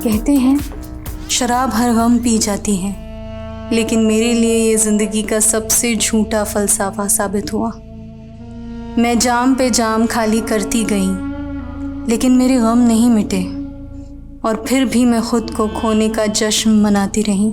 कहते हैं शराब हर गम पी जाती है, लेकिन मेरे लिए ये ज़िंदगी का सबसे झूठा फ़लसफ़ा साबित हुआ। मैं जाम पे जाम खाली करती गई, लेकिन मेरे गम नहीं मिटे और फिर भी मैं खुद को खोने का जश्न मनाती रही।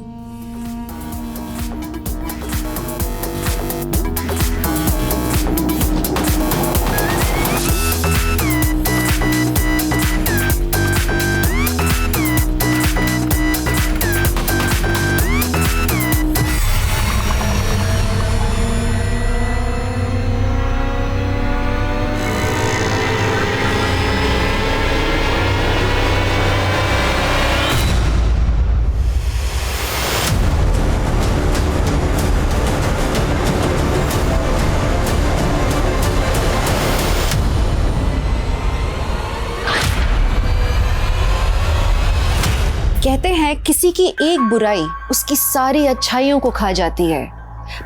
कहते हैं किसी की एक बुराई उसकी सारी अच्छाइयों को खा जाती है,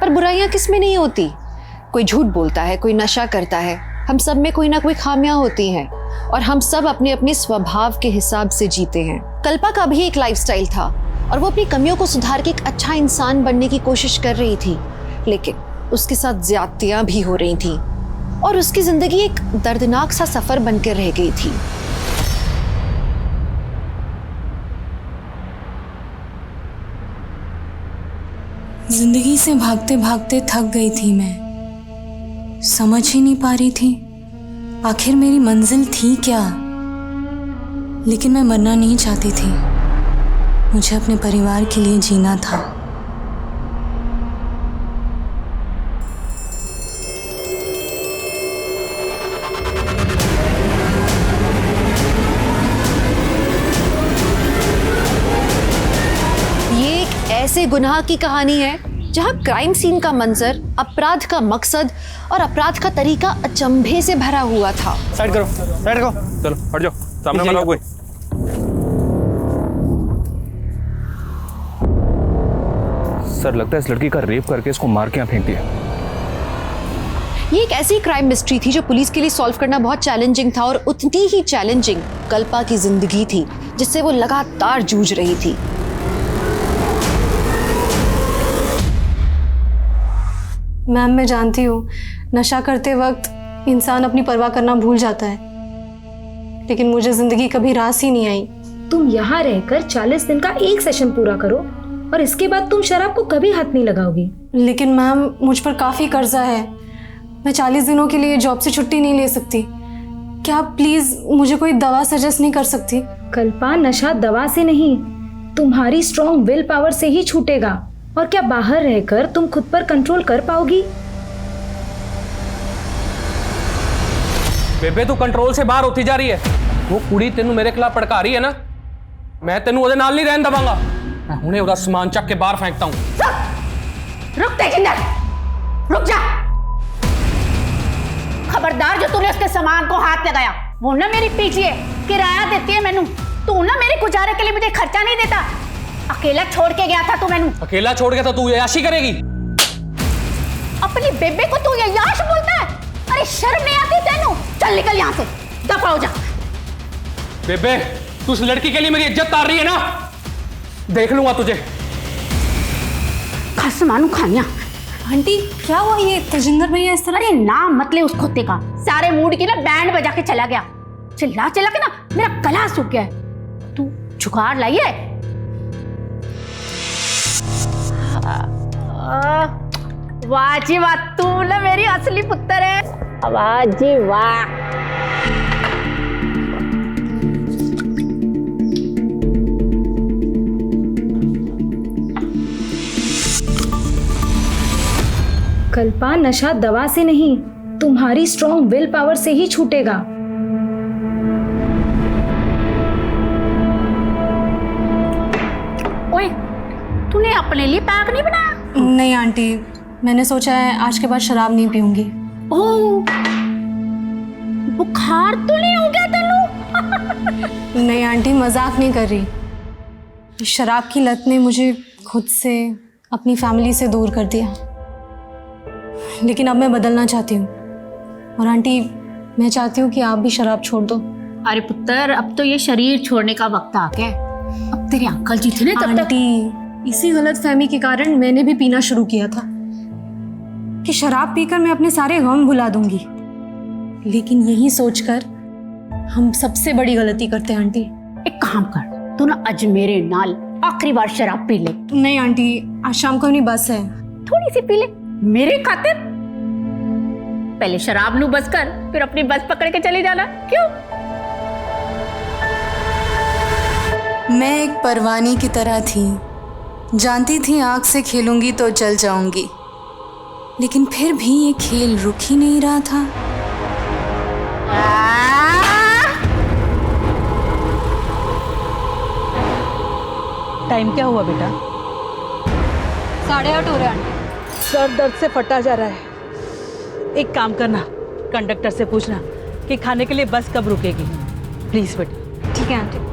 पर बुराइयां किस में नहीं होती। कोई झूठ बोलता है, कोई नशा करता है, हम सब में कोई ना कोई खामियां होती हैं और हम सब अपने अपने स्वभाव के हिसाब से जीते हैं। कल्पा का भी एक लाइफस्टाइल था और वो अपनी कमियों को सुधार के एक अच्छा इंसान बनने की कोशिश कर रही थी, लेकिन उसके साथ ज्यादतियां भी हो रही थी और उसकी जिंदगी एक दर्दनाक सा सफर बनकर रह गई थी। जिंदगी से भागते भागते थक गई थी मैं, समझ ही नहीं पा रही थी आखिर मेरी मंजिल थी क्या। लेकिन मैं मरना नहीं चाहती थी, मुझे अपने परिवार के लिए जीना था। ये एक ऐसे गुनाह की कहानी है जहां क्राइम सीन का मंजर, अपराध का मकसद और अपराध का तरीका अचंभे से भरा हुआ था। साइड करो, साइड करो, चलो हट जाओ, सामने मत आओ कोई। सर लगता है इस लड़की का रेप करके इसको मार के यहाँ फेंक दिया। ये एक ऐसी क्राइम मिस्ट्री थी जो पुलिस के लिए सॉल्व करना बहुत चैलेंजिंग था और उतनी ही चैलेंजिंग कल्पा की जिंदगी थी जिससे वो लगातार जूझ रही थी। मैम, मैं जानती हूँ नशा करते वक्त इंसान अपनी परवाह करना भूल जाता है, लेकिन मुझे जिंदगी कभी रास ही नहीं आई। तुम यहाँ रहकर 40 दिन का एक सेशन पूरा करो और इसके बाद तुम शराब को कभी हाथ नहीं लगाओगी। लेकिन मैम, मुझ पर काफ़ी कर्जा है, मैं 40 दिनों के लिए जॉब से छुट्टी नहीं ले सकती। क्या आप प्लीज़ मुझे कोई दवा सजेस्ट नहीं कर सकती? कल्पा, नशा दवा से नहीं, तुम्हारी स्ट्रॉन्ग विल पावर से ही छूटेगा। और क्या बाहर रहकर तुम खुद पर कंट्रोल कर पाओगी? बेबे तू कंट्रोल से बाहर होती जा रही है। वो कुड़ी तेनू मेरे खिलाफ भड़का रही है ना, मैं तेनू ओदे नाल नहीं रहन दवांगा। मैं हुणे ओदा सामान चक के बाहर फेंकता हूं। रुक तेजिंदर, रुक जा। खबरदार जो तूने उसके सामान को हाथ लगाया, वो ना मेरी पीछे है, किराया देती है मैनू। तू ना मेरे गुजारे के लिए मुझे खर्चा नहीं देता। अकेला छोड़ के गया था तू मैनू। अकेला छोड़ के तो तू याशी करेगी। अपनी बेबे को तू याश बोलता है? अरे शर्म नहीं आती तेनू? चल निकल यहाँ से, दफा हो जा। बेबे तू उस लड़की के लिए मेरी इज्जत तार रही है ना, देख लूंगा तुझे। खस मानू खानिया। आंटी क्या हुआ? ये तेजिंदर भैया इस तरह? अरे नाम मत ले उस कुत्ते का, सारे मूड की ना बैंड बजा के चला गया। चिल्ला चिल्ला के ना मेरा गला सूख गया है। तू जुगाड़ लाई है? वाह जी वाह, तू ना मेरी असली पुत्र है। वाह जी वाह। कल्पा, नशा दवा से नहीं, तुम्हारी स्ट्रॉन्ग विल पावर से ही छूटेगा। ओए, तूने अपने लिए पैक नहीं बनाया? नहीं आंटी, मैंने सोचा है आज के बाद शराब नहीं पीऊंगी। ओह, बुखार तो नहीं हो गया तेनू? नहीं आंटी, मजाक नहीं कर रही। शराब की लत ने मुझे खुद से, अपनी फैमिली से दूर कर दिया, लेकिन अब मैं बदलना चाहती हूँ। और आंटी, मैं चाहती हूँ कि आप भी शराब छोड़ दो। अरे पुत्र, अब तो ये शरीर छोड़ने का वक्त आ गया है। तेरी अंकल जी थे ना तब तक। आंटी, इसी गलतफहमी के कारण मैंने भी पीना शुरू किया था कि शराब पीकर मैं अपने सारे गम भुला दूंगी, लेकिन यही सोचकर हम सबसे बड़ी गलती करते हैं आंटी। एक काम कर, तू ना आज मेरे नाल आखिरी बार शराब पी ले। नहीं आंटी, आज शाम को अपनी बस है। थोड़ी सी पी ले मेरे खातिर। पहले शराब नू बस कर, फिर अपनी बस पकड़ के चले जाना। क्यों? मैं एक परवानी की तरह थी, जानती थी आग से खेलूंगी तो जल जाऊंगी, लेकिन फिर भी ये खेल रुक ही नहीं रहा था। टाइम क्या हुआ बेटा? 8:30 हो रहे आंटी। सर दर्द से फटा जा रहा है। एक काम करना, कंडक्टर से पूछना कि खाने के लिए बस कब रुकेगी। प्लीज बेटा। ठीक है aunty.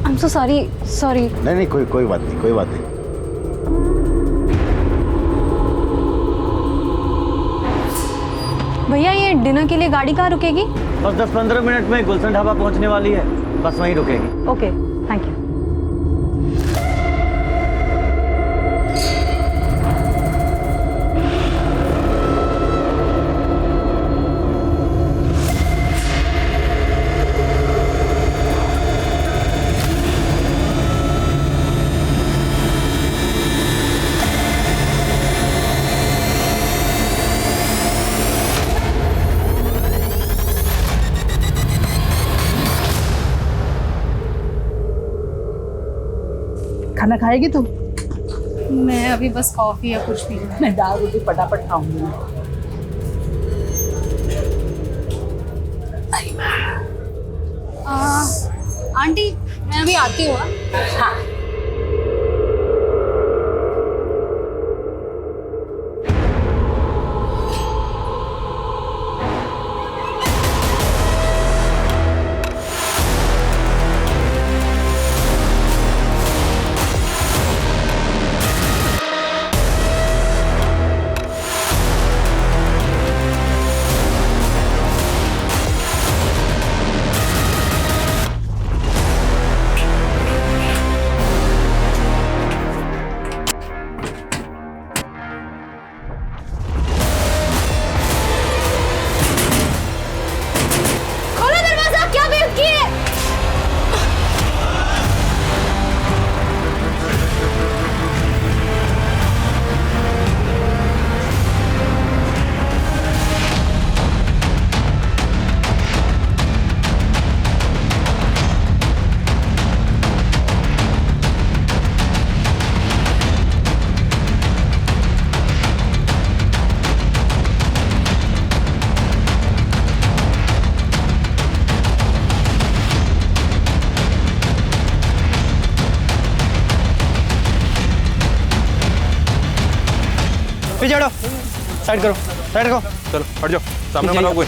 I'm so sorry, sorry। नहीं नहीं, कोई बात नहीं, कोई बात नहीं। भैया, ये डिनर के लिए गाड़ी कहाँ रुकेगी? बस 10-15 मिनट में गुलशन ढाबा पहुंचने वाली है, बस वहीं रुकेगी। Okay, thank you. खाना खाएगी तू? मैं अभी बस कॉफी या कुछ भी। मैं दाल रोटी फटाफट खाऊंगी। आंटी, मैं अभी आती हूँ। हाँ। पीछे हटो, साइड करो, साइड करो। चलो हट जाओ, सामने मत आओ कोई।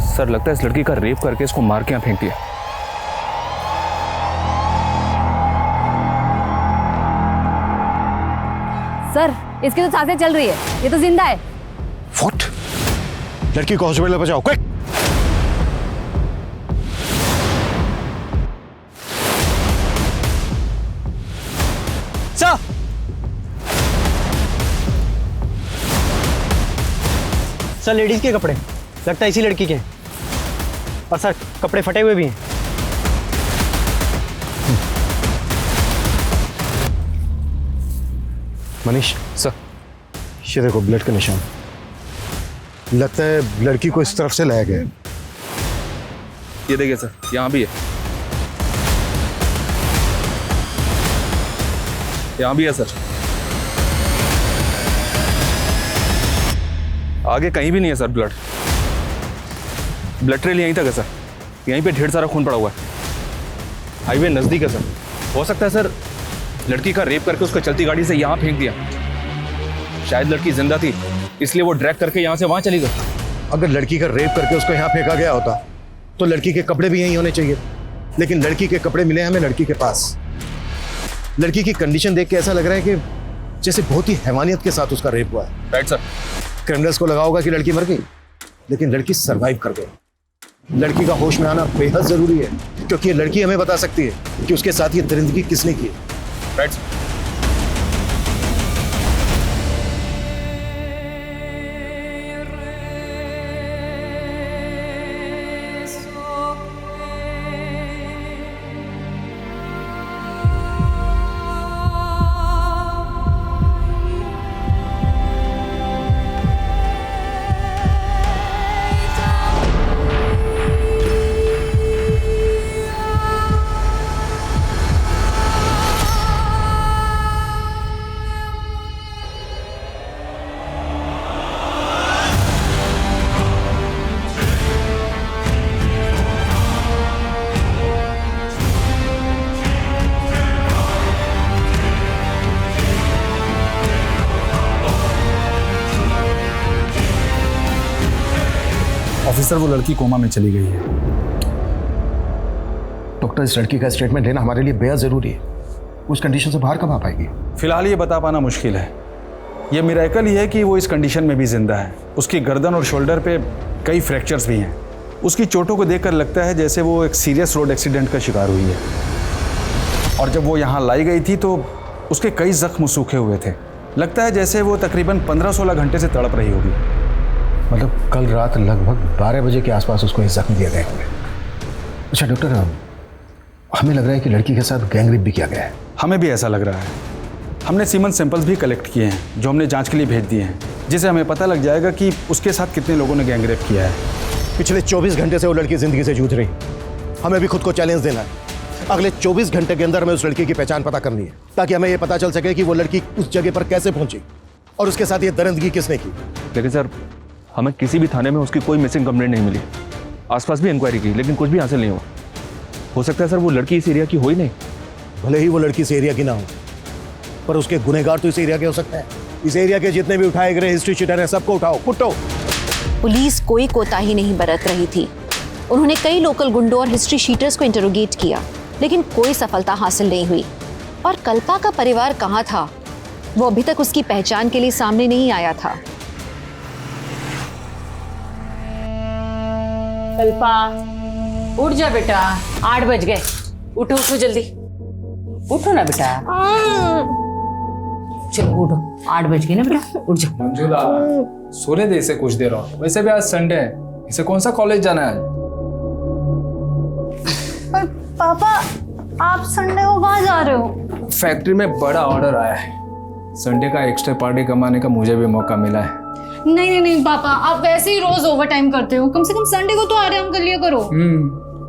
सर, लगता है इस लड़की का रेप करके इसको मार के यहाँ फेंक दिया। सर, इसकी तो सांसें चल रही है, ये तो जिंदा है। व्हाट? लड़की को हॉस्पिटल में पहुंचाओ, क्विक। सर, सर लेडीज के कपड़े, लगता है इसी लड़की के हैं। और सर, कपड़े फटे हुए भी हैं। मनीष, सर, ये देखो ब्लड का निशान। लगता है लड़की को इस तरफ से लाया गया है। ये देखिए सर, यहाँ भी है, यहाँ भी है सर। आगे कहीं भी नहीं है सर ब्लड। ब्लड ट्रेल यहीं तक है सर, यहीं पे ढेर सारा खून पड़ा हुआ है। हाईवे नजदीक है सर। हो सकता है सर लड़की का रेप करके उसको चलती गाड़ी से यहाँ फेंक दिया। शायद लड़की जिंदा थी, इसलिए वो ड्रैग करके यहाँ से वहाँ चली गई। अगर लड़की का रेप करके उसको यहाँ फेंका गया होता तो लड़की के कपड़े भी यहीं होने चाहिए। लेकिन लड़की के कपड़े मिले हमें लड़की के पास। लड़की की कंडीशन देख के ऐसा लग रहा है कि जैसे बहुत ही हैवानियत के साथ उसका रेप हुआ है। Right sir. क्रिमिनल्स को लगा होगा कि लड़की मर गई, लेकिन लड़की सरवाइव कर गई। लड़की का होश में आना बेहद जरूरी है, क्योंकि ये लड़की हमें बता सकती है कि उसके साथ ये दरिंदगी किसने की है। Right sir. ऑफिसर, वो लड़की कोमा में चली गई है। डॉक्टर, इस लड़की का स्टेटमेंट लेना हमारे लिए बेहद जरूरी है। उस कंडीशन से बाहर कब आ पाएगी? फिलहाल ये बता पाना मुश्किल है। ये मिरेकल ही है कि वो इस कंडीशन में भी जिंदा है। उसकी गर्दन और शोल्डर पे कई फ्रैक्चर्स भी हैं। उसकी चोटों को देखकर लगता है जैसे वो एक सीरियस रोड एक्सीडेंट का शिकार हुई है। और जब वो यहाँ लाई गई थी तो उसके कई जख्म सूखे हुए थे। लगता है जैसे वो तकरीबन 15-16 घंटे से तड़प रही होगी। मतलब कल रात लगभग 12 बजे के आसपास उसको ये जख्म दिए गए होंगे। अच्छा डॉक्टर, हमें लग रहा है कि लड़की के साथ गैंग रेप भी किया गया है। हमें भी ऐसा लग रहा है। हमने सीमन सैंपल्स भी कलेक्ट किए हैं जो हमने जांच के लिए भेज दिए हैं, जिससे हमें पता लग जाएगा कि उसके साथ कितने लोगों ने गैंग रेप किया है। पिछले 24 घंटे से वो लड़की जिंदगी से जूझ रही। हमें भी खुद को चैलेंज देना है। अगले 24 घंटे के अंदर हमें उस लड़की की पहचान पता करनी है, ताकि हमें ये पता चल सके कि वो लड़की उस जगह पर कैसे पहुंची और उसके साथ ये दरिंदगी किसने की। लेकिन सर, हमें किसी भी थाने में उसकी कोई मिसिंग कंप्लेंट नहीं मिली। आसपास भी इंक्वायरी की, लेकिन कुछ भी हासिल नहीं हुआ। हो सकता है सर वो लड़की इस एरिया की हो ही नहीं। भले ही वो लड़की इस एरिया की ना हो, पर उसके गुनहगार तो इस एरिया के हो सकते हैं। इस एरिया के जितने भी उठाए गए हिस्ट्री शीटर हैं, सबको उठाओ, कुटो। पुलिस कोई कोताही नहीं बरत रही थी। उन्होंने कई लोकल गुंडों और हिस्ट्री शीटर्स को इंटरोगेट किया, लेकिन कोई सफलता हासिल नहीं हुई। और कल्पा का परिवार कहाँ था, वो अभी तक उसकी पहचान के लिए सामने नहीं आया था। कल्पा, उठ जा बेटा, 8 बज गए। उठो उठो जल्दी, उठो ना बेटा। चलो उठो, 8 बज गए ना बेटा, उठ जाओ। मंजुला, सोने दे इसे कुछ देर और। वैसे भी आज संडे है, इसे कौन सा कॉलेज जाना है? पर पापा, आप संडे को कहाँ जा रहे हो? फैक्ट्री में बड़ा ऑर्डर आया है। संडे का एक्स्ट्रा पार्टी कमाने का मुझे भी मौका मिला है। नहीं नहीं पापा, आप वैसे ही रोज ओवर टाइम करते हो। कम से कम संडे को तो आराम कर लिया करो।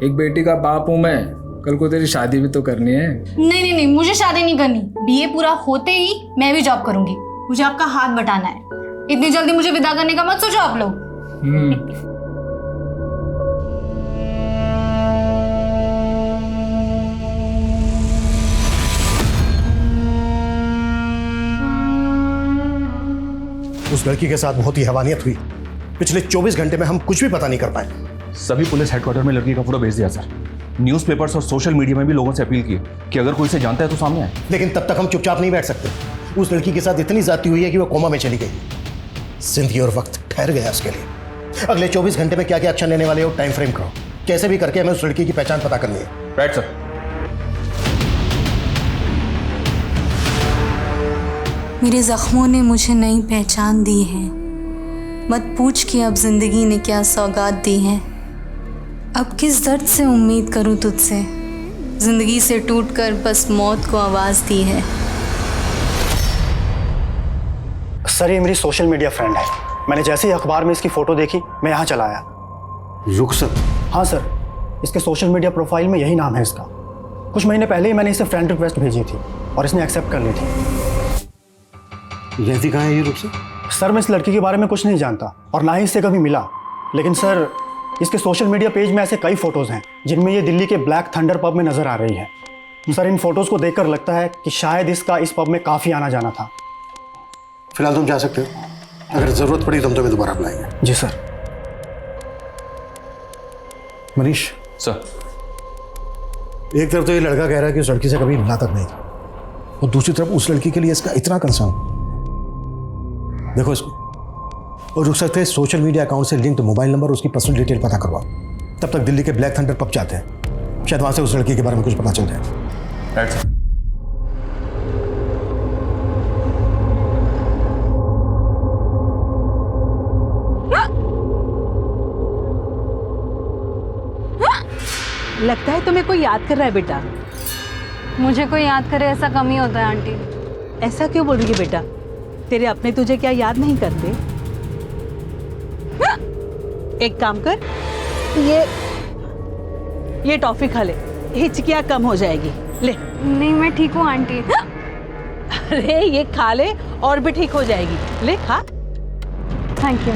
एक बेटी का बाप हूँ मैं। कल को तेरी शादी भी तो करनी है। नहीं, मुझे शादी नहीं करनी। बीए पूरा होते ही मैं भी जॉब करूंगी। मुझे आपका हाथ बटाना है। इतनी जल्दी मुझे विदा करने का मत सोचो आप लोग। उस लड़की के साथ बहुत ही हैवानियत हुई। पिछले 24 घंटे में हम कुछ भी पता नहीं कर पाए। सभी पुलिस हेडक्वार्टर में लड़की का फोटो भेज दिया सर। न्यूज़पेपर्स और सोशल मीडिया में भी लोगों से अपील की कि अगर कोई इसे जानता है तो सामने आए। लेकिन तब तक हम चुपचाप नहीं बैठ सकते। उस लड़की के साथ इतनी ज्यादती हुई है कि वो कोमा में चली गई। जिंदगी और वक्त ठहर गया उसके लिए। अगले 24 घंटे में क्या क्या एक्शन लेने वाले हो, टाइम फ्रेम करो। कैसे भी करके हमें उस लड़की की पहचान पता करनी है। Right sir. मेरे जख्मों ने मुझे नई पहचान दी है। मत पूछ कि अब जिंदगी ने क्या सौगात दी है। अब किस दर्द से उम्मीद करूं तुझसे। जिंदगी से टूटकर बस मौत को आवाज दी है। सर, ये मेरी सोशल मीडिया फ्रेंड है। मैंने जैसे ही अखबार में इसकी फोटो देखी, मैं यहाँ चला आया। रुखसत? हाँ सर, इसके सोशल मीडिया प्रोफाइल में यही नाम है इसका। कुछ महीने पहले ही मैंने इसे फ्रेंड रिक्वेस्ट भेजी थी और इसने एक्सेप्ट कर ली थी। रहती कहाँ है ये रुखसत? सर, मैं इस लड़की के बारे में कुछ नहीं जानता और ना ही इससे कभी मिला। लेकिन सर, इसके सोशल मीडिया पेज में ऐसे कई फोटोज़ हैं जिनमें ये दिल्ली के ब्लैक थंडर पब में नज़र आ रही है। सर, इन फोटोज़ को देखकर लगता है कि शायद इसका इस पब में काफ़ी आना जाना था। फिलहाल तुम जा सकते हो। अगर ज़रूरत पड़ी तो हम तुम्हें दोबारा बुलाएंगे। जी सर। मनीष सर, एक तरफ तो ये लड़का कह रहा है कि उस लड़की से कभी मिला तक नहीं था, और दूसरी तरफ उस लड़की के लिए इसका इतना कंसर्न। देखो इसको, और रुक सकते हैं सोशल मीडिया अकाउंट से लिंक्ड मोबाइल नंबर, उसकी पर्सनल डिटेल पता करवाओ। तब तक दिल्ली के ब्लैक थंडर पब जाते हैं, शायद वहां से उस लड़की के बारे में कुछ पता चल जाए। लगता है तुम्हें कोई याद कर रहा है बेटा। मुझे कोई याद करे ऐसा कम ही होता है आंटी। ऐसा क्यों बोल रही है बेटा? तेरे अपने तुझे क्या याद नहीं करते? एक काम कर, ये टॉफी खा ले, हिचकियाँ कम हो जाएगी। ले। नहीं मैं ठीक हूँ आंटी। अरे ये खा ले और भी ठीक हो जाएगी। ले खा। Thank you.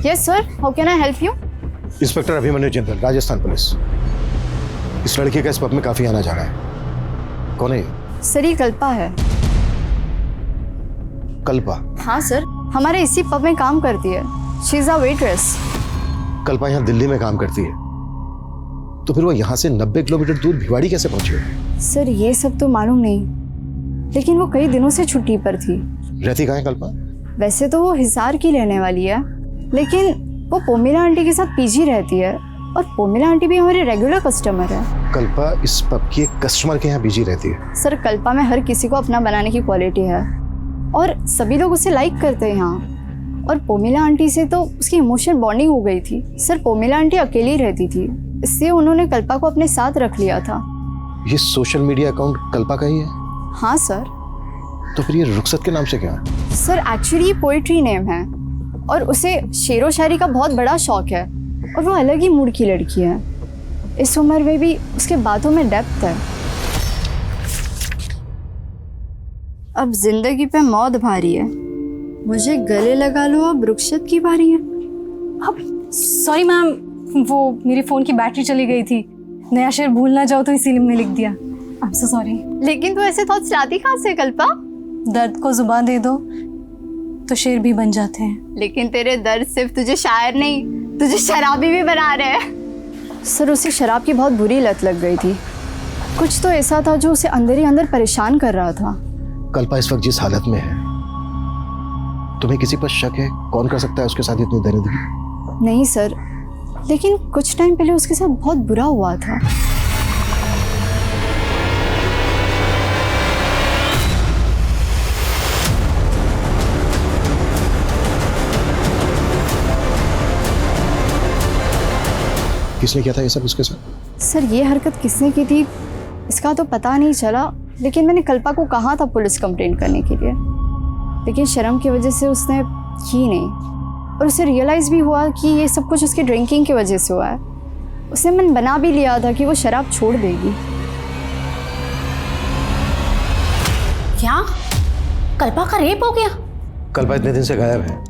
Yes sir, how can I help you? Inspector Abhimanyu Jindal, Rajasthan police. इस लड़की का इस पब में काफी आना जाना है। कौन है ये? सर ये कल्पा है। कल्पा? हाँ सर, हमारे इसी पब में काम करती है। She is a waitress. Kalpa यहाँ दिल्ली में काम करती है, तो फिर वो यहाँ से 90 किलोमीटर दूर भिवाड़ी कैसे पहुंची? सर ये सब तो मालूम नहीं, लेकिन वो कई दिनों से छुट्टी पर थी। रहती कहाँ है कल्पा? वैसे तो वो हिसार की रहने वाली है, लेकिन वो पोमिला आंटी के साथ पीजी रहती है, और पोमिला आंटी भी हमारे रेगुलर कस्टमर है। कल्पा इस पब की एक कस्टमर के यहाँ बिजी रहती है। सर कल्पा में हर किसी को अपना बनाने की क्वालिटी है, और सभी लोग उसे लाइक करते हैं यहाँ। और पोमिला आंटी से तो उसकी इमोशनल बॉन्डिंग हो गई थी। सर पोमिला आंटी अकेली रहती थी, इसलिए उन्होंने कल्पा को अपने साथ रख लिया था। ये सोशल मीडिया अकाउंट कल्पा का ही है? हाँ सर। तो फिर ये रुखसत के नाम से क्या है? सर एक्चुअली पोइट्री नेम है, और उसे शेरो शायरी का बहुत बड़ा शौक है, और वो अलग ही मूड की लड़की है। इस उम्र में भी उसके बातों में डेप्थ है। अब जिंदगी पे मौत भारी है, मुझे गले लगा लो, अब रुखसत की बारी है। अब सॉरी मैम, वो मेरी फ़ोन की बैटरी चली गई थी, नया शेर भूल ना जाओ तो इसीलिए मैंने लिख दिया। I am so sorry. लेकिन तू ऐसे थॉट्स लाती कहाँ से कल्पा? दर्द को जुबान दे दो तो शेर भी बन जाते हैं। लेकिन तेरे दर्द सिर्फ तुझे शायर नहीं, तुझे शराबी भी बना रहे हैं। सर उसे शराब की बहुत बुरी लत लग गई थी। कुछ तो ऐसा था जो उसे अंदर ही अंदर परेशान कर रहा था। कल्पा इस वक्त जिस हालत में है, तुम्हें किसी पर शक है? कौन कर सकता है उसके साथ इतनी दरिद्री? नहीं सर, लेकिन कुछ टाइम पहले उसके साथ बहुत बुरा हुआ था। किसने किया था ये सब उसके साथ? सर ये हरकत किसने की थी इसका तो पता नहीं चला, लेकिन मैंने कल्पा को कहा था पुलिस कंप्लेंट करने के लिए, लेकिन शर्म की वजह से उसने की नहीं। और उसे रियलाइज़ भी हुआ कि ये सब कुछ उसकी ड्रिंकिंग की वजह से हुआ है। उसने मन बना भी लिया था कि वो शराब छोड़ देगी। क्या कल्पा का रेप हो गया? कल्पा इतने दिन से गायब है,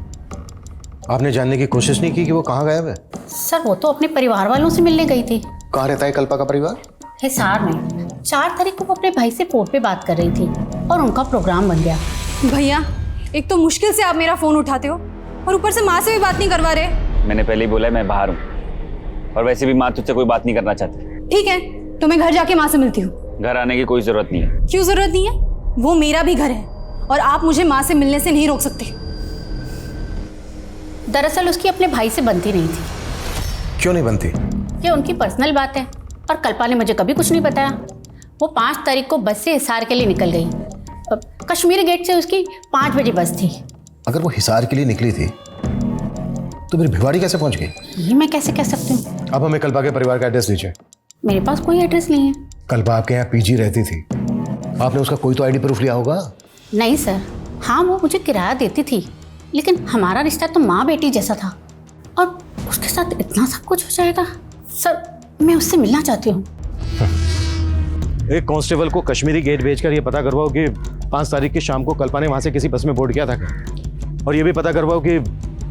आपने जानने की कोशिश नहीं की कि वो कहाँ गायब है? सर वो तो अपने परिवार वालों से मिलने गई थी। कहाँ रहता है कल्पा का परिवार? हिसार में। 4 तारीख को वो अपने भाई से फोन पे बात कर रही थी और उनका प्रोग्राम बन गया। भैया एक तो मुश्किल से आप मेरा फ़ोन उठाते हो और ऊपर से माँ से भी बात नहीं करवा रहे। मैंने पहले ही बोला है मैं बाहर हूँ, और वैसे भी माँ तुझसे कोई बात नहीं करना चाहती। ठीक है तो मैं घर जाके माँ से मिलती हूँ। घर आने की कोई ज़रूरत नहीं है। क्यों ज़रूरत नहीं है? वो मेरा भी घर है और आप मुझे माँ से मिलने से नहीं रोक सकते। दरअसल उसकी अपने भाई से बनती नहीं थी। क्यों नहीं बनती? ये उनकी पर्सनल बात है, और कल्पा ने मुझे कभी कुछ नहीं बताया। वो 5 तारीख को बस से हिसार के लिए निकल गई। कश्मीरी गेट से उसकी 5 बजे बस थी। अगर वो हिसार के लिए निकली थी तो फिर भिवाड़ी कैसे पहुंच गई? ये मैं कैसे कह सकती हूँ? अब हमें कल्पा के परिवार का एड्रेस दीजिए। मेरे पास कोई एड्रेस नहीं है। कल्पा आपके यहाँ पीजी रहती थी, आपने उसका कोई तो आईडी प्रूफ लिया होगा? नहीं सर, हाँ वो मुझे किराया देती थी, लेकिन हमारा रिश्ता तो माँ बेटी जैसा था, और उसके साथ इतना सब कुछ हो जाएगा। सर मैं उससे मिलना चाहती हूँ। एक कांस्टेबल को कश्मीरी गेट भेजकर ये पता करवाओ कि 5 तारीख की शाम को कल्पा ने वहाँ से किसी बस में बोर्ड किया था क्या? और ये भी पता करवाओ कि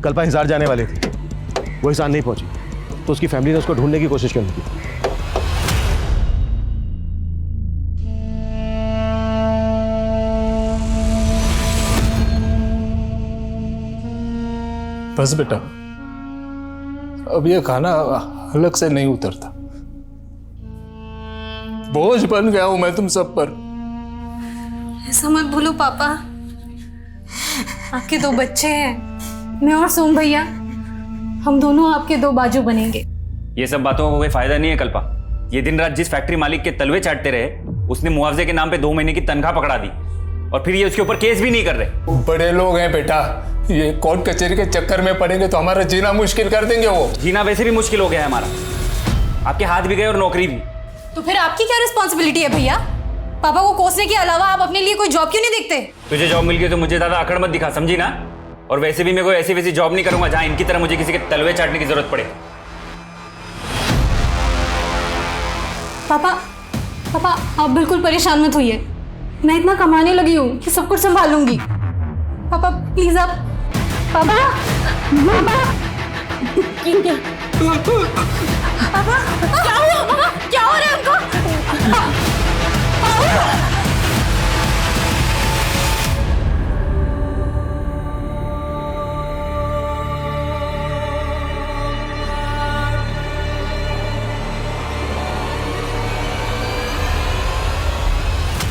कल्पा हिसार जाने वाली थी, वो हिसार नहीं पहुँची, तो उसकी फैमिली ने उसको ढूंढने की कोशिश करनी थी। बस बेटा, अब ये खाना अलग से नहीं उतरता। बोझ बन गया हूं मैं तुम सब पर। ऐसा मत बोलो पापा, आपके 2 बच्चे हैं, मैं और सोम भैया, हम दोनों आपके 2 बाजू बनेंगे। ये सब बातों का कोई फायदा नहीं है कल्पा। ये दिन रात जिस फैक्ट्री मालिक के तलवे चाटते रहे, उसने मुआवजे के नाम पे 2 महीने की तनख्वाह पकड़ा दी, और फिर ये उसके ऊपर केस भी नहीं कर रहे। बड़े लोग हैं बेटा, ये कोर्ट कचहरी के चक्कर में पड़ेंगे तो हमारा जीना मुश्किल कर देंगे। वो जीना वैसे भी मुश्किल हो गया है हमारा, आपके हाथ भी गए और नौकरी भी। तो फिर आपकी क्या रिस्पॉन्सिबिलिटी है भैया? पापा को कोसने के अलावा आप अपने लिए कोई जॉब क्यों नहीं देखते? तुझे जॉब मिल गई तो मुझे ज्यादा अकड़ मत दिखा, समझी ना? और वैसे भी मैं कोई ऐसी वैसी जॉब नहीं करूंगा जहां इनकी तरह मुझे किसी के तलवे चाटने की जरूरत पड़े। पापा आप बिल्कुल परेशान मत होइए, मैं इतना कमाने लगी हूँ कि सब कुछ संभालूंगी। पापा प्लीज आप, पापा क्या हुआ? पापा क्या हो रहा है उनको?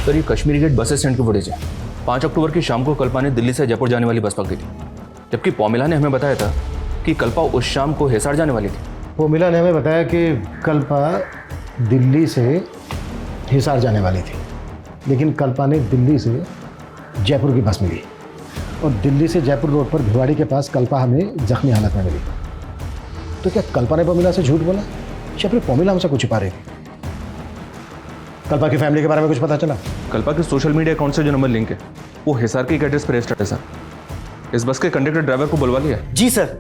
सर, ये कश्मीरी गेट बस स्टैंड की फुटेज है। 5 अक्टूबर की शाम को कल्पा ने दिल्ली से जयपुर जाने वाली बस पकड़ी थी, जबकि पौमिला ने हमें बताया था कि कल्पा उस शाम को हिसार जाने वाली थी। पौमिला ने हमें बताया कि कल्पा दिल्ली से हिसार जाने वाली थी, लेकिन कल्पा ने दिल्ली से जयपुर की बस मिली, और दिल्ली से जयपुर रोड पर भिवाड़ी के पास कल्पा हमें जख्मी हालत में मिली। तो क्या कल्पा ने पौमिला से झूठ बोला, या फिर पौमिला हमसे कुछ छिपा रही थी? कल्पा की फैमिली के बारे में कुछ पता चला? कल्पा के सोशल मीडिया अकाउंट से जो नंबर लिंक है वो हिसार के एड्रेस पर रजिस्टर्ड है सर। इस बस के कंडक्टर ड्राइवर को बुलवा लिया? जी सर,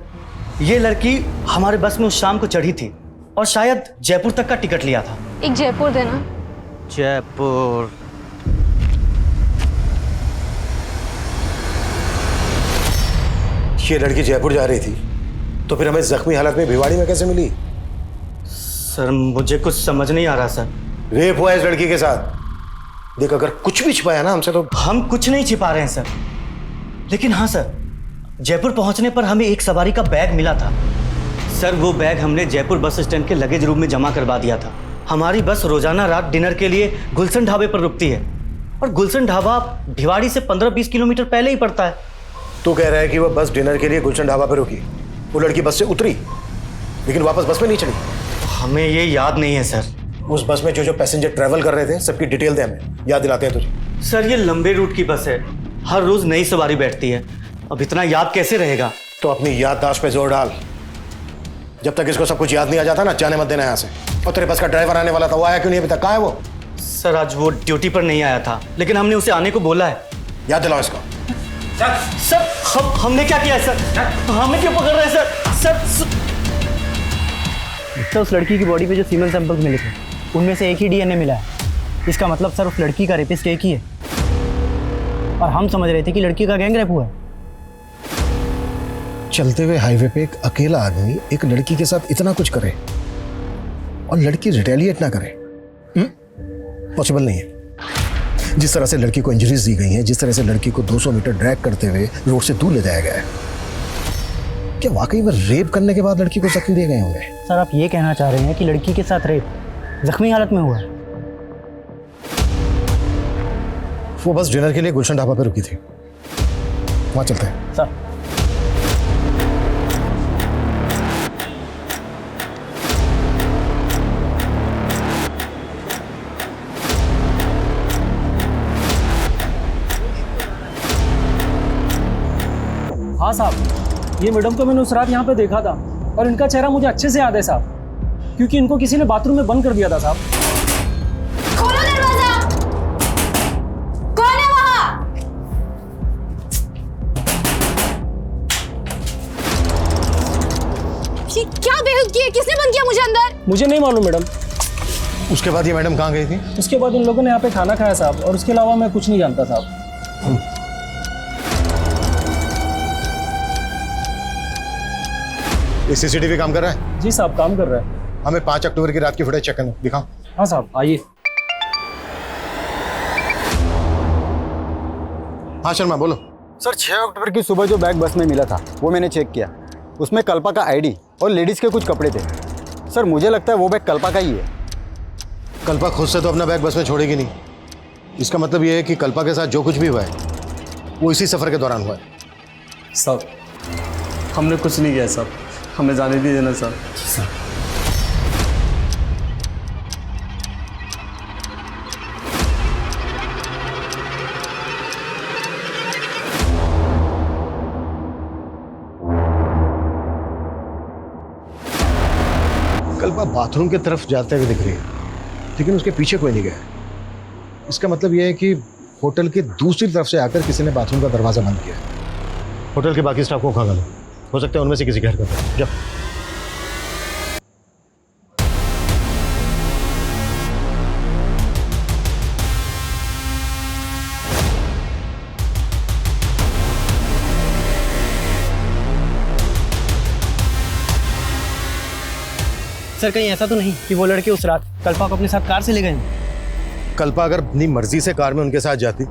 ये लड़की हमारे बस में उस शाम को चढ़ी थी और शायद जयपुर तक का टिकट लिया था। एक जयपुर देना। जयपुर। ये लड़की जयपुर जा रही थी, तो फिर हमें जख्मी हालत में भिवाड़ी में कैसे मिली? सर मुझे कुछ समझ नहीं आ रहा सर। रेप हुआ है इस लड़की के साथ। देख, अगर कुछ भी छिपाया ना हमसे तो। हम कुछ नहीं छिपा रहे हैं सर, लेकिन हाँ सर, जयपुर पहुंचने पर हमें एक सवारी का बैग मिला था। सर वो बैग हमने जयपुर बस स्टैंड के लगेज रूम में जमा करवा दिया था। हमारी बस रोजाना रात डिनर के लिए गुलशन ढाबे पर रुकती है, और गुलशन ढाबा भिवाड़ी से 15-20 किलोमीटर पहले ही पड़ता है। तू कह रहा है कि वह बस डिनर के लिए गुलशन ढाबा पर रुकी, वो लड़की बस से उतरी लेकिन वापस बस में नहीं चढ़ी? हमें ये याद नहीं है सर। उस बस में जो पैसेंजर ट्रैवल कर रहे थे सबकी डिटेल दे, हमें याद दिलाते हैं तुझे। सर ये लंबे रूट की बस है, हर रोज नई सवारी बैठती है, अब इतना याद कैसे रहेगा? तो अपनी याददाश्त पे जोर डाल। जब तक इसको सब कुछ याद नहीं आ जाता ना, जाने मत देना यहाँ से। और तेरे बस का ड्राइवर आने वाला था, वो आया क्यों नहीं अभी तक? कहाँ है वो? सर आज वो ड्यूटी पर नहीं आया था, लेकिन हमने उसे आने को बोला है। याद दिलाओ इसको। सर हमने क्या किया है सर? हमें क्यों पकड़ रहे हैं सर? तो उस लड़की की बॉडी पे जो सीमेंट सैंपल्स मिले थे उनमें से एक ही डीएनए मिला है। इसका मतलब सर उस लड़की का रेपिस्ट एक ही है, और हम समझ रहे थे कि लड़की का गैंग रेप हुआ है। चलते हुए हाईवे पे एक अकेला आदमी एक लड़की के साथ इतना कुछ करे और लड़की रिटेलिएट ना करे, पॉसिबल नहीं है। जिस तरह से लड़की को इंजरीज दी गई हैं, जिस तरह से लड़की को 200 मीटर ड्रैग करते हुए रोड से दूर ले जाया गया है, क्या वाकई में रेप करने के बाद लड़की को जख्मी दिए गए होंगे? सर आप ये कहना चाह रहे हैं कि लड़की के साथ रेप जख्मी हालत में हुआ? वो बस डिनर के लिए गुलशन ढाबा पे रुकी थी, वहां चलते हैं। सर हाँ साहब, ये मैडम को मैंने उस रात यहाँ पे देखा था, और इनका चेहरा मुझे अच्छे से याद है साहब, क्योंकि इनको किसी ने बाथरूम में बंद कर दिया था साहब। खोलो दरवाजा, कौन है वहां? क्या बेहुद किया? किसने बंद किया मुझे अंदर? मुझे नहीं मालूम मैडम, उसके बाद ये मैडम कहाँ गई थी? उसके बाद इन लोगों ने यहाँ पे खाना खाया साहब, और उसके अलावा मैं कुछ नहीं जानता साहब। ये सीसीटीवी काम कर रहा है? जी साहब, काम कर रहा है। हमें 5 अक्टूबर की रात की फुटेज चेक करना, दिखाओ। हाँ साहब, आइए। हाँ शर्मा बोलो। सर 6 अक्टूबर की सुबह जो बैग बस में मिला था वो मैंने चेक किया, उसमें कल्पा का आईडी और लेडीज़ के कुछ कपड़े थे। सर मुझे लगता है वो बैग कल्पा का ही है। कल्पा खुद से तो अपना बैग बस में छोड़ेगी नहीं। इसका मतलब ये है कि कल्पा के साथ जो कुछ भी हुआ है वो इसी सफ़र के दौरान हुआ है। साहब हमने कुछ नहीं किया साहब, हमें जाने दीजिए ना साहब। कल्पा बाथरूम की तरफ जाते हुए दिख रही है, लेकिन उसके पीछे कोई नहीं गया। इसका मतलब यह है कि होटल की दूसरी तरफ से आकर किसी ने बाथरूम का दरवाजा बंद किया। होटल के बाकी स्टाफ को खंगालो, हो सकता है उनमें से किसी की हरकत है। जाओ। सर कहीं ऐसा तो नहीं कि वो लड़के उस रात कल्पा को अपने साथ कार से ले गए? कल्पा अगर अपनी मर्जी से कार में उनके साथ जाती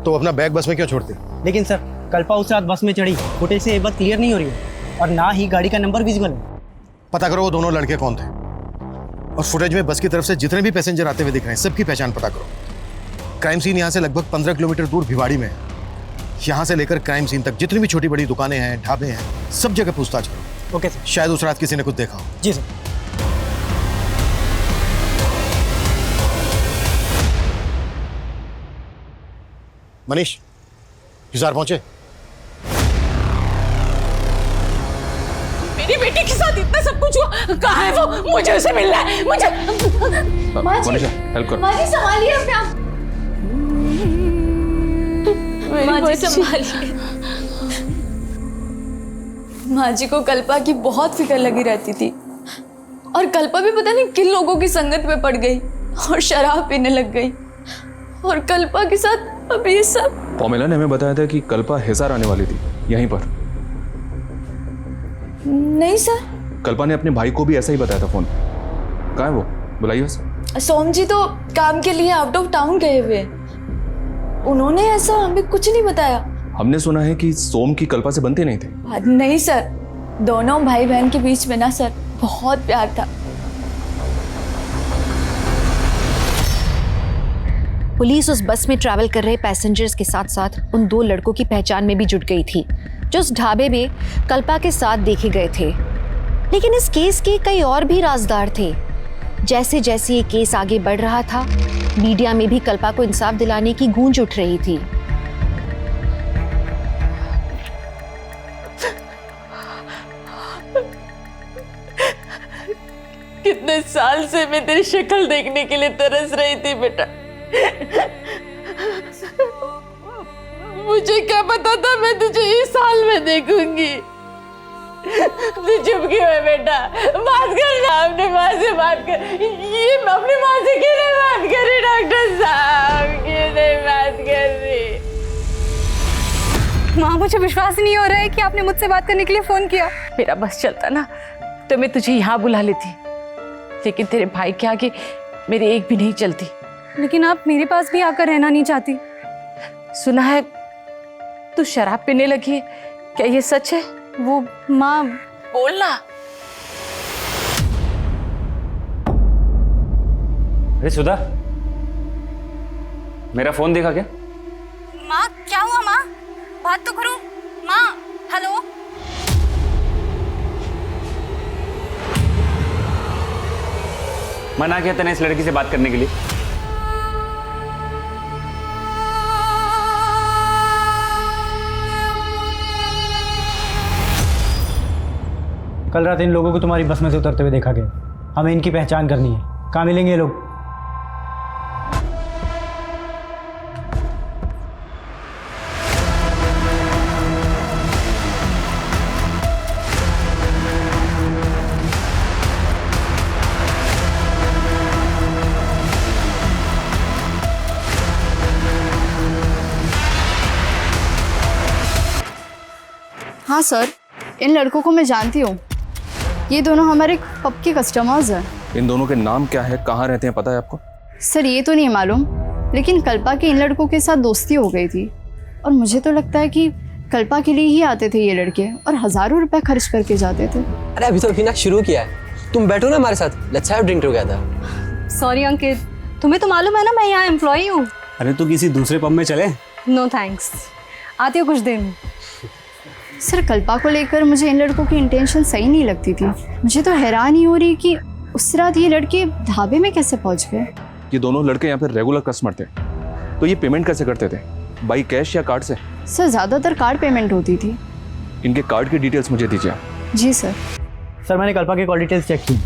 तो अपना बैग बस में क्यों छोड़ती? लेकिन सर कल्पा उस रात बस में चढ़ी, फुटेज से ये बात क्लियर नहीं हो रही है, और ना ही गाड़ी का नंबर विजिबल है। पता करो वो दोनों लड़के कौन थे, और फुटेज में बस की तरफ से जितने भी पैसेंजर आते हुए दिख रहे हैं सबकी पहचान पता करो। क्राइम सीन यहाँ से लगभग 15 किलोमीटर दूर भिवाड़ी में है। यहाँ से लेकर क्राइम सीन तक जितनी भी छोटी बड़ी दुकानें हैं, ढाबे हैं, सब जगह पूछताछ करो। Okay sir. शायद उस रात किसी ने कुछ देखा हो। जी सर। मनीष, हिसार पहुंचे? मेरी बेटी के साथ इतना सब कुछ हुआ, कहाँ है वो? मुझे उसे मिलना है, मुझे। माँ जी, हेल्प कर। माँ जी संभालिए अपने आप। माँ जी संभालिए। माँ जी को कल्पा की बहुत फिक्र लगी रहती थी, और कल्पा भी पता नहीं किन लोगों की संगत में पड़ गई और शराब पीने लग गई, और कल्पा के साथ अब ये सब। पॉमेला ने हमें बताया था कि कल्पा हिसार आने वाली थी यहीं पर। नहीं सर, कल्पा ने अपने भाई को भी ऐसा ही बताया था फोन। कहाँ है वो? बुलाइए उसे। सोम जी तो काम के लिए आउट ऑफ टाउन गए हुए, उन्होंने ऐसा हमें कुछ नहीं बताया। हमने सुना है कि सोम की कल्पा से बनते नहीं थे। नहीं सर, दोनों भाई बहन के बीच में ना सर बहुत प्यार था। पुलिस उस बस में ट्रैवल कर रहे पैसेंजर्स के साथ साथ उन 2 लड़कों की पहचान में भी जुट गई थी जो उस ढाबे में कल्पा के साथ देखे गए थे। लेकिन इस केस के कई और भी राजदार थे। जैसे जैसे ये केस आगे बढ़ रहा था, मीडिया में भी कल्पा को इंसाफ दिलाने की गूंज उठ रही थी। कितने साल से मैं तेरी शक्ल देखने के लिए तरस रही थी बेटा। मुझे क्या पता था मैं तुझे इस साल में देखूंगी। तू चुप क्यों है बेटा? बात करना, अपने माँ से बात कर। ये अपनी माँ से क्यों नहीं बात कर रही डॉक्टर साहब? क्यों नहीं बात कर रही? माँ मुझे विश्वास नहीं हो रहा है कि आपने मुझसे बात करने के लिए फोन किया। मेरा बस चलता ना तो मैं तुझे यहाँ बुला लेती, लेकिन तेरे भाई के आगे मेरी एक भी नहीं चलती। लेकिन आप मेरे पास भी आकर रहना नहीं चाहती। सुना है तू शराब पीने लगी है, क्या ये सच है? वो माँ, बोलना। अरे सुधा, मेरा फोन देखा क्या? माँ क्या हुआ? माँ बात तो करो। माँ हेलो। मना किया तूने इस लड़की से बात करने के लिए? कल रात इन लोगों को तुम्हारी बस में से उतरते हुए देखा गया। हमें इनकी पहचान करनी है। कहाँ मिलेंगे ये लोग? हाँ सर, इन लड़कों को मैं जानती हूँ। ये दोनों हमारे पब के कस्टमर्स हैं। इन दोनों के नाम क्या है, कहाँ रहते हैं, पता है आपको? सर ये तो नहीं मालूम, लेकिन कल्पा की इन लड़कों के साथ दोस्ती हो गई थी और मुझे तो लगता है कि कल्पा के लिए ही आते थे ये लड़के और हज़ारों रुपए खर्च करके जाते थे। अरे अभी तो अभिना शुरू किया है, तुम बैठो ना हमारे साथ, let's have drink together. Sorry Ankit, तुम्हें तो मालूम है ना मैं यहाँ एम्प्लॉई हूँ। अरे तो किसी दूसरे पब में चले? नो थैंक्स, आती हूँ कुछ देर में। सर कल्पा को लेकर मुझे इन लड़कों की इंटेंशन सही नहीं लगती थी। मुझे तो हैरान ही हो रही कि उस रात ये लड़के ढाबे में कैसे पहुंच गए। ये दोनों लड़के यहाँ पे रेगुलर कस्टमर थे, तो ये पेमेंट कैसे करते थे, बाई कैश या कार्ड से? सर ज़्यादातर कार्ड पेमेंट होती थी। इनके कार्ड की डिटेल्स मुझे दीजिए। जी सर। सर मैंने कल्पा के कॉल डिटेल्स चेक की।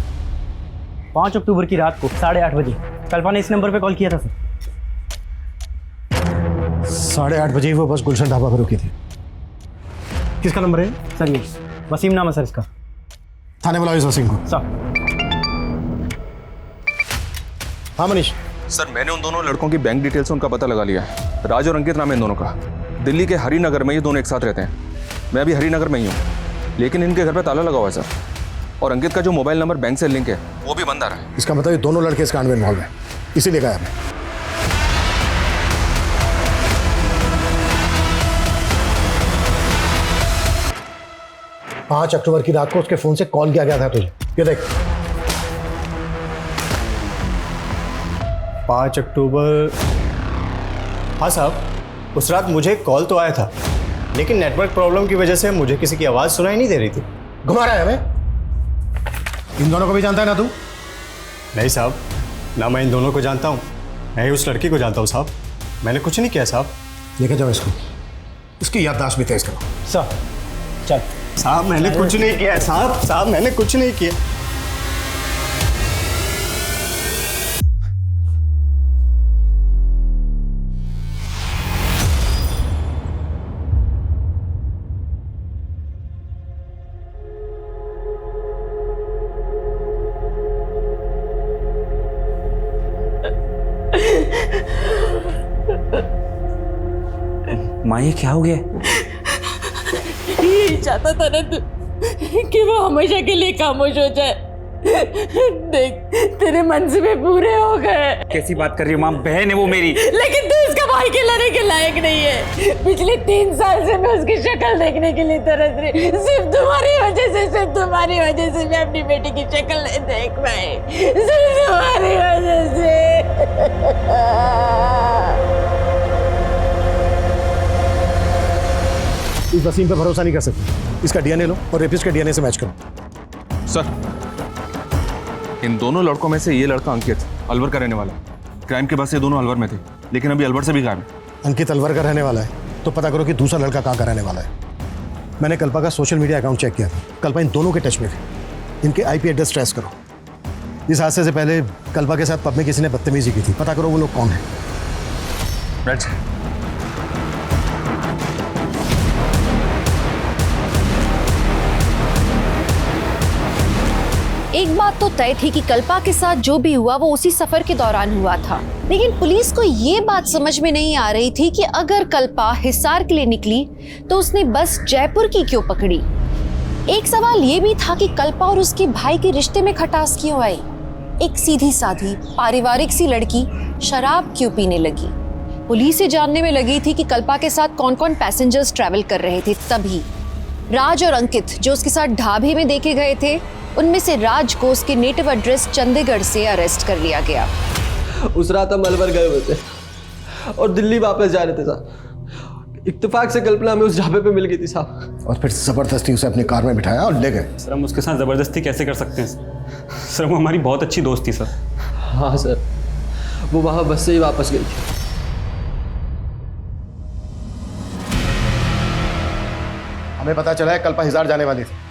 5 अक्टूबर की रात को 8:30 बजे कल्पा ने इस नंबर पे कॉल किया था सर। 8:30 बजे वो बस गुलशन ढाबा पर रुकी थी। किसका नंबर है सर? ये वसीम नाम है सर इसका। थाने बुलाओ इस वसीम को। सर। हाँ मनीष। सर मैंने उन दोनों लड़कों की बैंक डिटेल्स उनका पता लगा लिया है। राज और अंकित नाम है इन दोनों का। दिल्ली के हरिनगर में ये दोनों एक साथ रहते हैं। मैं अभी हरिनगर में ही हूँ, लेकिन इनके घर पे ताला लगा हुआ है सर। और अंकित का जो मोबाइल नंबर बैंक से लिंक है वो भी बंद आ रहा है। इसका मतलब ये दोनों लड़के इस कांड में इन्वॉल्व हैं, इसीलिए गायब है। 5 अक्टूबर की रात को उसके फोन से कॉल किया गया था तुझे, ये देख। 5 अक्टूबर। हाँ साहब, उस रात मुझे कॉल तो आया था, लेकिन नेटवर्क प्रॉब्लम की वजह से मुझे किसी की आवाज़ सुनाई नहीं दे रही थी। घुमा रहा है हमें? इन दोनों को भी जानता है ना तू? नहीं साहब, ना मैं इन दोनों को जानता हूँ, मैं ही उस लड़की को जानता हूँ साहब। मैंने कुछ नहीं किया साहब। लेके जाओ इसको, इसकी याददाश्त भी तेज करो। सर चल। साहब मैंने कुछ नहीं किया साहब मैंने कुछ नहीं किया। माँ ये क्या हो गया? यही चाहता था ना तू कि वो हमेशा के लिए खामोश हो जाए। देख तेरे मंसूबे पूरे हो गए। कैसी बात कर रही हो माँ? बहन है वो मेरी। लेकिन तू उसका भाई के लड़ने के लायक नहीं है। पिछले 3 साल से मैं उसकी शक्ल देखने के लिए तरस रही। सिर्फ तुम्हारी वजह से मैं अपनी बेटी की शक्ल नहीं देख पाई। सिर्फ तुम्हारी वजह से। इस वसीम पे भरोसा नहीं कर सकते। इसका डीएनए लो और रेपिस्ट के डीएनए से मैच करो। सर इन दोनों लड़कों में से ये लड़का अंकित अलवर का रहने वाला है। क्राइम के बाद से दोनों अलवर में थे, लेकिन अभी अलवर से भी गायब है। अंकित अलवर का रहने वाला है तो पता करो कि दूसरा लड़का कहाँ का रहने वाला है। मैंने कल्पा का सोशल मीडिया अकाउंट चेक किया था, कल्पा इन दोनों के टच में थे। इनके आईपी एड्रेस ट्रेस करो। इस हादसे से पहले कल्पा के साथ पब में किसी ने बदतमीजी की थी, पता करो वो लोग कौन है। राइट। एक बात तो तय थी कि कल्पा के साथ जो भी हुआ वो उसी सफर के दौरान हुआ था, लेकिन पुलिस को ये बात समझ में नहीं आ रही थी कि अगर कल्पा हिसार के लिए निकली तो उसने बस जयपुर की क्यों पकड़ी। एक सवाल ये भी था कि कल्पा और उसके भाई के रिश्ते में खटास क्यों आई। एक सीधी साधी पारिवारिक सी लड़की शराब क्यों पीने लगी। पुलिस से जानने में लगी थी कि कल्पा के साथ कौन कौन पैसेंजर्स ट्रैवल कर रहे थे। तभी राज और अंकित जो उसके साथ ढाबे में देखे गए थे, उनमें से राज को उसके नेटिव एड्रेस चंडीगढ़ से अरेस्ट कर लिया गया। उस रात हम अलवर गए हुए थे और दिल्ली वापस जा रहे थे साहब। इत्तेफाक से कल्पना हमें उस ढाबे पे मिल गई थी साहब। और फिर जबरदस्ती उसे अपनी कार में बिठाया और ले गए। सर हम उसके साथ ज़बरदस्ती कैसे कर सकते हैं सर? वो हमारी बहुत अच्छी दोस्त थी सर। हाँ सर, वो वहाँ बस से ही वापस गई थी। हमें पता चला है कल्पा हिसार जाने वाली थी,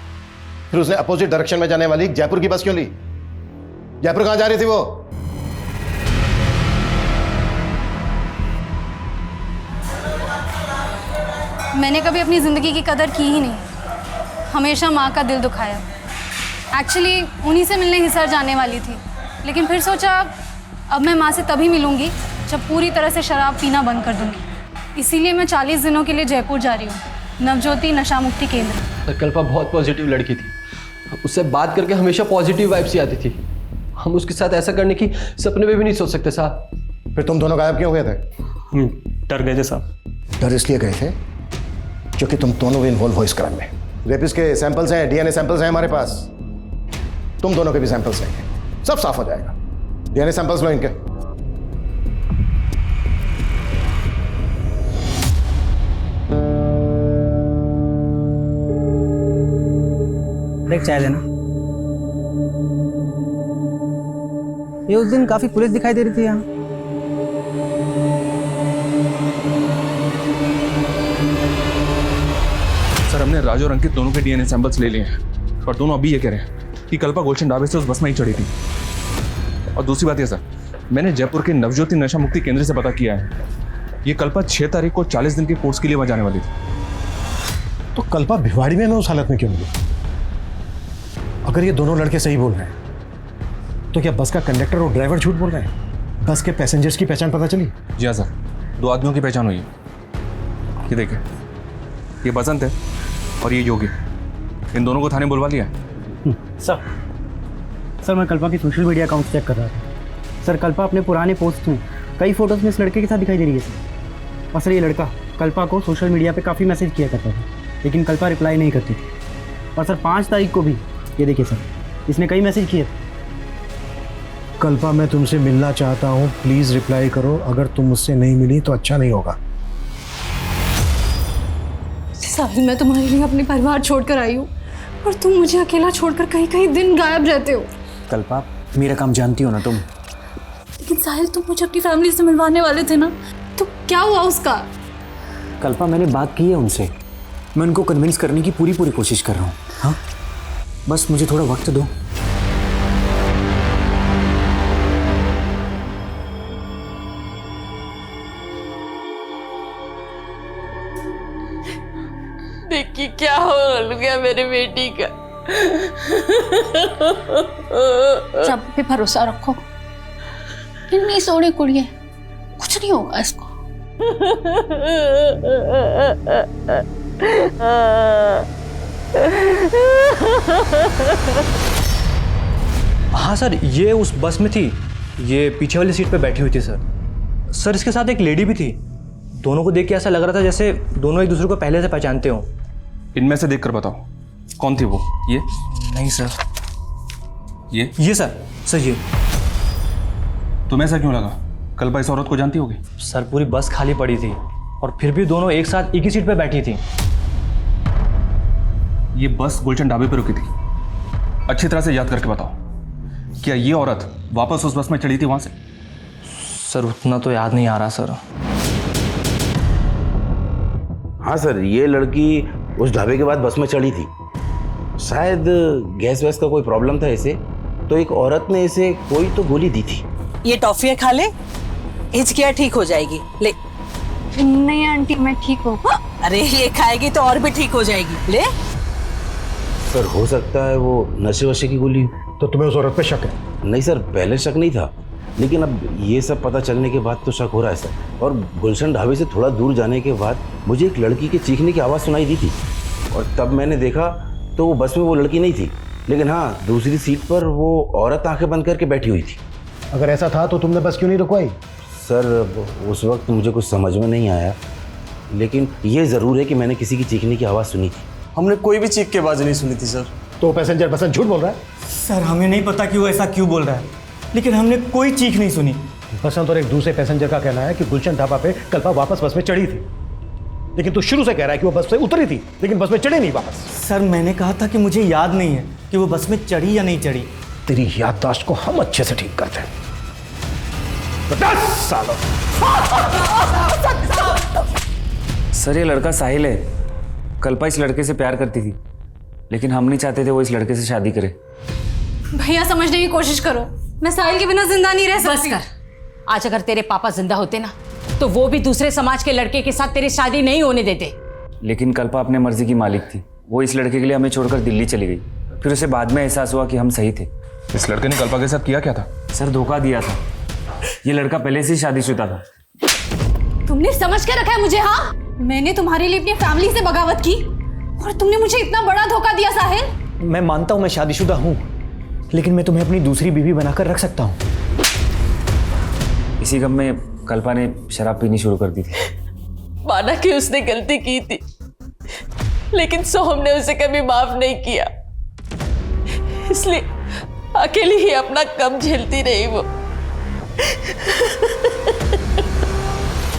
फिर उसने अपोजिट डायरेक्शन में जाने वाली जयपुर की बस क्यों ली? जयपुर कहाँ जा रही थी वो? मैंने कभी अपनी ज़िंदगी की कदर की ही नहीं, हमेशा माँ का दिल दुखाया। एक्चुअली उन्हीं से मिलने हिसार जाने वाली थी, लेकिन फिर सोचा अब मैं माँ से तभी मिलूँगी जब पूरी तरह से शराब पीना बंद कर दूँगी। इसीलिए मैं 40 दिनों के लिए जयपुर जा रही हूँ, नवज्योति नशा मुक्ति केंद्र। कल्पा बहुत पॉजिटिव लड़की थी, उससे बात करके हमेशा पॉजिटिव वाइब्स ही आती थी। हम उसके साथ ऐसा करने की सपने में भी नहीं सोच सकते साहब। फिर तुम दोनों गायब क्यों गए थे? हम डर गए थे साहब। डर इसलिए गए थे क्योंकि तुम दोनों भी इन्वॉल्व हो इस क्राइम में। रेपिस्ट के सैंपल्स हैं, डीएनए सैंपल्स हैं हमारे पास, तुम दोनों के भी सैंपल्स हैं, सब साफ हो जाएगा। डीएनए सैंपल्स लो इनके। देख चाय लेना। ये उस दिन काफी पुलिस दिखाई दे रही थी यहाँ। सर हमने राजू और अंकित दोनों के डीएनए सैंपल्स ले लिए हैं, पर दोनों अभी ये कह रहे हैं कि कल्पा गुलशन ढाबे से उस बस में ही चढ़ी थी। और दूसरी बात ये सर, मैंने जयपुर के नवज्योति नशा मुक्ति केंद्र से पता किया है, ये कल्पा 6 तारीख को 40 दिन के कोर्स के लिए वहाँ जाने वाली थी। तो कल्पा भिवाड़ी में उस हालत में क्यों मिली? अगर ये दोनों लड़के सही बोल रहे हैं तो क्या बस का कंडक्टर और ड्राइवर झूठ बोल रहे हैं? बस के पैसेंजर्स की पहचान पता चली? जी हाँ सर, 2 आदमियों की पहचान हुई है। ये देखिए, ये बसंत है और ये योगी, इन दोनों को थाने बुलवा लिया है। सर मैं कल्पा की सोशल मीडिया अकाउंट चेक कर रहा था। सर कल्पा अपने पुराने पोस्ट में कई फोटोज में इस लड़के के साथ दिखाई दे रही है सर। और सर ये लड़का कल्पा को सोशल मीडिया पे काफ़ी मैसेज किया करता था, लेकिन कल्पा रिप्लाई नहीं करती थी। और सर 5 तारीख को भी ये देखिए सर, इसने कई मैसेज किए। कल्पा मैं तुमसे मिलना चाहता हूँ, प्लीज रिप्लाई करो। अगर तुम मुझसे नहीं मिली तो अच्छा नहीं होगा। साहिल, मैं तुम्हारे लिए अपने परिवार छोड़कर आई हूँ और तुम मुझे अकेला छोड़कर कहीं कहीं दिन गायब रहते हो। कल्पा मेरा काम जानती हो ना तुम। लेकिन साहिल, तुम मुझे अपनी फैमिली से मिलवाने वाले थे ना, तो क्या हुआ उसका? कल्पा मैंने बात की है उनसे, मैं उनको कन्विंस करने की पूरी कोशिश कर रहा हूँ। हाँ बस मुझे थोड़ा वक्त दो। देखिए क्या हो गया मेरी बेटी का। सब पे भरोसा रखो, फिर नहीं सोने कुड़िए, कुछ नहीं होगा इसको। हाँ सर, ये उस बस में थी, ये पीछे वाली सीट पे बैठी हुई थी सर। सर इसके साथ एक लेडी भी थी। दोनों को देख के ऐसा लग रहा था जैसे दोनों एक दूसरे को पहले से पहचानते हो। इनमें से देखकर बताओ कौन थी वो? ये नहीं सर। ये सर ये। तुम्हें ऐसा क्यों लगा? कल्पा इस औरत को जानती होगी? सर पूरी बस खाली पड़ी थी और फिर भी दोनों एक साथ एक ही सीट पे बैठी थी। ये बस गुलशन ढाबे पर रुकी थी, अच्छी तरह से याद करके बताओ, क्या ये औरत वापस उस बस में चढ़ी थी वहां से? सर उतना तो याद नहीं आ रहा सर। हाँ सर, ये लड़की उस ढाबे के बाद बस में चढ़ी थी। शायद गैस वैस का कोई प्रॉब्लम था इसे, तो एक औरत ने इसे कोई तो गोली दी थी। ये टॉफियाँ खा ले, हिचकियाँ ठीक हो जाएगी। ले। नहीं आंटी, मैं ठीक हूँ। अरे ये खाएगी तो और भी ठीक हो जाएगी। ले। सर हो सकता है वो नशे वशे की गोली। तो तुम्हें उस औरत पे शक है? नहीं सर, पहले शक नहीं था, लेकिन अब ये सब पता चलने के बाद तो शक हो रहा है सर। और गुलशन ढाबे से थोड़ा दूर जाने के बाद मुझे एक लड़की के चीखने की आवाज़ सुनाई दी थी, और तब मैंने देखा तो वो बस में वो लड़की नहीं थी, लेकिन हाँ दूसरी सीट पर वो औरत आंखें बंद करके बैठी हुई थी। अगर ऐसा था तो तुमने बस क्यों नहीं रुकवाई? सर उस वक्त मुझे कुछ समझ में नहीं आया, लेकिन ये ज़रूर है कि मैंने किसी की चीखने की आवाज़ सुनी थी। हमने कोई भी चीख की आवाज़ नहीं सुनी थी सर। तो पैसेंजर बसंत झूठ बोल रहा है? सर हमें नहीं पता कि वो ऐसा क्यों बोल रहा है, लेकिन हमने कोई चीख नहीं सुनी। बसंत और एक दूसरे पैसेंजर का कहना है कि गुलशन ढाबा पे कल्पा वापस बस में चढ़ी थी, लेकिन तू शुरू से कह रहा है कि वो बस से उतरी थी लेकिन बस में चढ़ी नहीं वापस। सर मैंने कहा था कि मुझे याद नहीं है कि वो बस में चढ़ी या नहीं चढ़ी। तेरी याददाश्त को हम अच्छे से ठीक करते हैं। 10 सालों। सर ये लड़का साहिल है, कल्पा इस लड़के से प्यार करती थी, लेकिन हम नहीं चाहते थे वो इस लड़के से शादी करे। भैया समझने की कोशिश करो, मैं साहिल के बिना जिंदा नहीं रह सकती। बस कर, आज अगर तेरे पापा जिंदा होते ना तो वो भी दूसरे समाज के लड़के के साथ तेरी शादी नहीं होने देते। लेकिन कल्पा अपने मर्जी की मालिक थी, वो इस लड़के के लिए हमें छोड़कर दिल्ली चली गई। फिर उसे बाद में एहसास हुआ कि हम सही थे। इस लड़के ने कल्पा के साथ किया क्या था? सर धोखा दिया था, ये लड़का पहले से ही शादीशुदा था। तुमने समझ के रखा है मुझे? हाँ, मैंने तुम्हारे लिए अपनी फैमिली से बगावत की और तुमने मुझे इतना बड़ा धोखा दिया साहिल। मैं मानता हूँ मैं शादीशुदा हूँ, लेकिन मैं तुम्हें अपनी दूसरी बीवी बनाकर रख सकता हूँ। इसी गम में कल्पा ने शराब पीनी शुरू कर दी थी। माना कि उसने गलती की थी, लेकिन सोहम ने उसे कभी माफ नहीं किया, इसलिए अकेली ही अपना कम झेलती रही वो।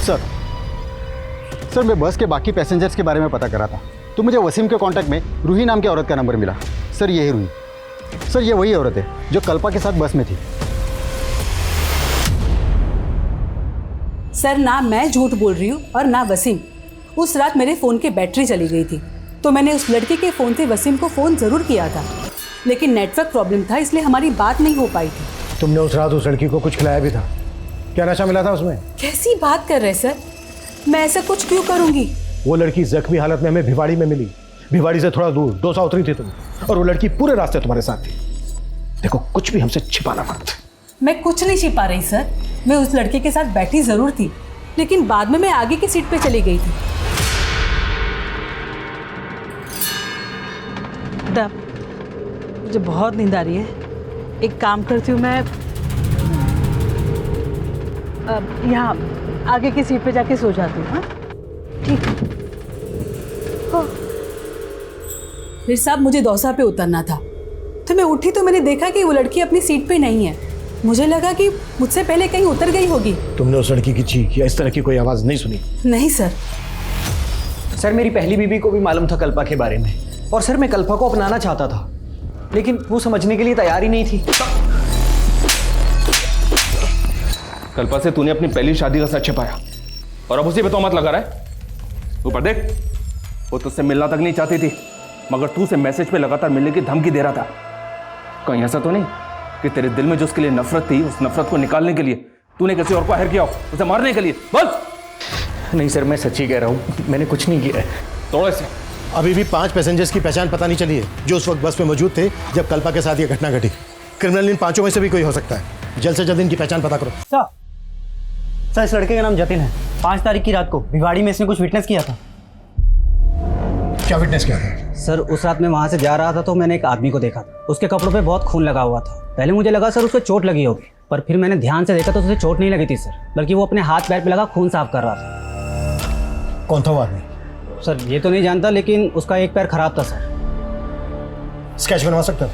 सर मैं बस के बाकी पैसेंजर्स के बारे में पता करा था, तो मुझे वसीम के कांटेक्ट में रूही नाम की औरत का नंबर मिला। सर ये है रूही। सर ये वही औरत है जो कल्पा के साथ बस में थी। सर ना मैं झूठ बोल रही हूँ और ना वसीम। उस रात मेरे फ़ोन की बैटरी चली गई थी, तो मैंने उस लड़की के फ़ोन से वसीम को फ़ोन ज़रूर किया था, लेकिन नेटवर्क प्रॉब्लम था, इसलिए हमारी बात नहीं हो पाई थी। तुमने उस रात उस लड़की को कुछ खिलाया भी था? क्या नशा मिला था उसमें? कैसी बात कर रहे सर, मैं ऐसा कुछ क्यों करूँगी? वो लड़की जख्मी हालत में हमें भिवाड़ी में मिली। भिवाड़ी से थोड़ा दूर डोसा उतरी थी तुम, और वो लड़की पूरे रास्ते तुम्हारे साथ थी। देखो कुछ भी हमसे छिपाना मत। मैं कुछ नहीं छिपा रही सर, मैं उस लड़के के साथ बैठी ज़रूर थी, लेकिन बाद में मैं आगे की सीट पे चली गई थी। मुझे बहुत नींद आ रही है, एक काम करती हूँ मैं यहाँ आगे की सीट पे जाके सो जाती हूँ। हाँ ठीक है। फिर साहब मुझे दौसा पे उतरना था, तो मैं उठी तो मैंने देखा कि वो लड़की अपनी सीट पे नहीं है। मुझे लगा कि मुझसे पहले कहीं उतर गई होगी। तुमने उस लड़की की चीख या इस तरह की कोई आवाज़ नहीं सुनी? नहीं सर। सर मेरी पहली बीवी को भी मालूम था कल्पा के बारे में, और सर मैं कल्पा को अपनाना चाहता था, लेकिन वो समझने के लिए तैयार ही नहीं थी। कल्पा से तूने अपनी पहली शादी का सच छिपाया और अब उसी पे तोहमत लगा रहा है। ऊपर देख, वो तुझसे मिलना तक नहीं चाहती थी, मगर तू उसे मैसेज पे लगातार मिलने की धमकी दे रहा था। कहीं ऐसा तो नहीं कि तेरे दिल में जो उसके लिए नफरत थी, उस नफरत को निकालने के लिए तूने किसी और को हायर किया हो, उसे मारने के लिए? बोल। नहीं सर मैं सच्ची कह रहा हूँ, मैंने कुछ नहीं किया है। तोड़ो इसे। अभी भी 5 पैसेंजर्स की पहचान पता नहीं चली है जो उस वक्त बस में मौजूद थे जब कल्पा के साथ ये घटना घटी। क्रिमिनल इन 5 में से भी कोई हो सकता है। जल्द से जल्द इनकी पहचान पता करो। सर इस लड़के का नाम जतिन है। 5 तारीख की रात को भिवाड़ी में इसने कुछ विटनेस किया था। क्या विटनेस किया था? सर उस रात मैं वहाँ से जा रहा था तो मैंने एक आदमी को देखा था, उसके कपड़ों पे बहुत खून लगा हुआ था। पहले मुझे लगा सर उसको चोट लगी होगी, पर फिर मैंने ध्यान से देखा तो उसे चोट नहीं लगी थी सर, बल्कि वो अपने हाथ पैर पे लगा खून साफ कर रहा था। कौन था वो आदमी? सर ये तो नहीं जानता, लेकिन उसका एक पैर खराब था सर। स्केच बनवा सकता?